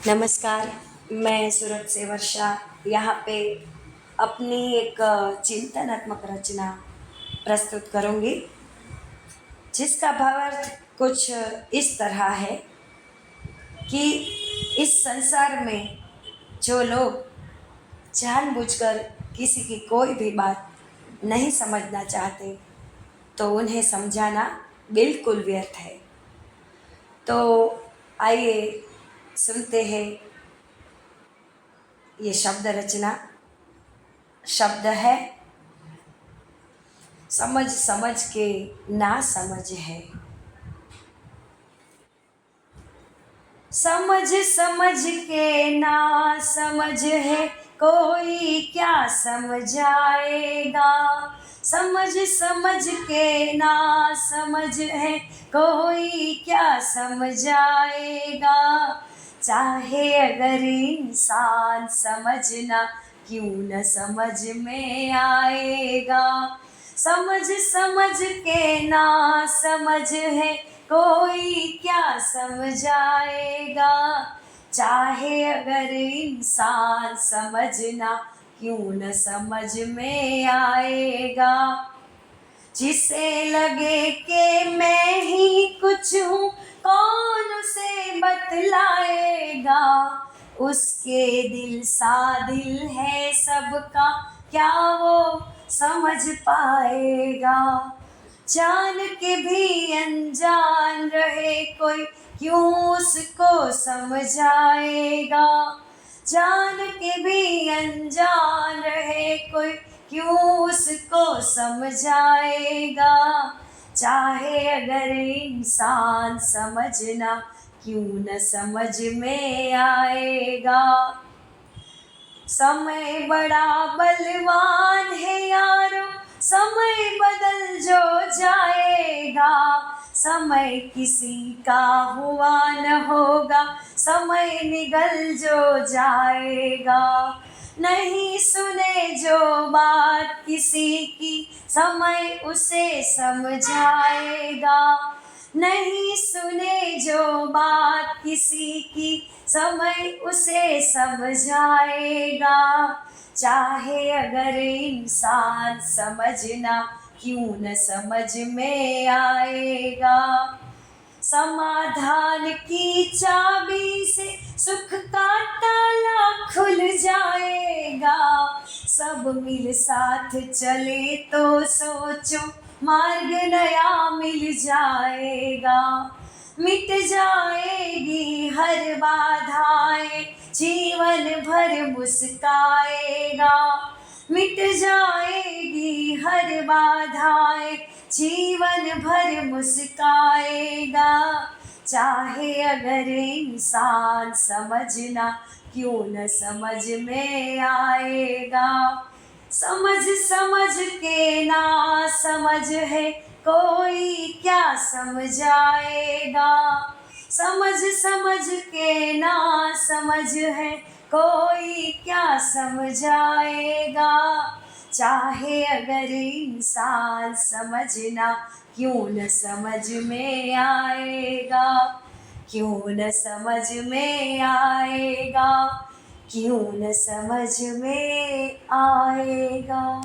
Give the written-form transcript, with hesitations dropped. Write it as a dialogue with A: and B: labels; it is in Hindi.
A: नमस्कार। मैं सूरत से वर्षा यहाँ पे अपनी एक चिंतनात्मक रचना प्रस्तुत करूँगी, जिसका भावार्थ कुछ इस तरह है कि इस संसार में जो लोग जानबूझकर किसी की कोई भी बात नहीं समझना चाहते, तो उन्हें समझाना बिल्कुल व्यर्थ है। तो आइए सुनते हैं ये शब्द रचना। शब्द है समझ समझ के ना समझ है। समझ समझ के ना समझ है, कोई क्या समझाएगा। समझ समझ के ना समझ है, कोई क्या समझाएगा। चाहे अगर इंसान समझना क्यों न समझ में आएगा। समझ समझ के ना समझ है, कोई क्या समझाएगा। चाहे अगर इंसान समझना क्यों न समझ में आएगा। जिसे लगे कि मैं ही कुछ हूँ, कौन उसे बतलाएगा। उसके दिल सा दिल है सबका, क्या वो समझ पाएगा। जान के भी अनजान रहे कोई, क्यों उसको समझाएगा। जान के भी अनजान रहे कोई, क्यों उसको समझाएगा। चाहे अगर इंसान समझना क्यों न समझ में आएगा। समय बड़ा बलवान है यारो, समय बदल जो जाएगा। समय किसी का हुआ न होगा, समय निगल जो जाएगा। नहीं सुने जो बात किसी की, समय उसे समझाएगा। नहीं सुने जो बात किसी की, समय उसे समझाएगा। चाहे अगर इंसान समझना क्यों न समझ में आएगा। समाधान की चाबी से सुख का ताला खुल जाएगा। सब मिल साथ चले तो सोचो, मार्ग नया मिल जाएगा। मिट जाएगी हर बाधाएं, जीवन भर मुस्काएगा। मिट जाएगी हर बाधाएं, जीवन भर मुस्काएगा। चाहे अगर इंसान समझना क्यों न समझ में आएगा। समझ समझ के ना समझ है, कोई क्या समझाएगा। समझ समझ के ना समझ है, कोई क्या समझाएगा। चाहे अगर इंसान समझना क्यों न समझ में आएगा। क्यों न समझ में आएगा। क्यों न समझ में आएगा।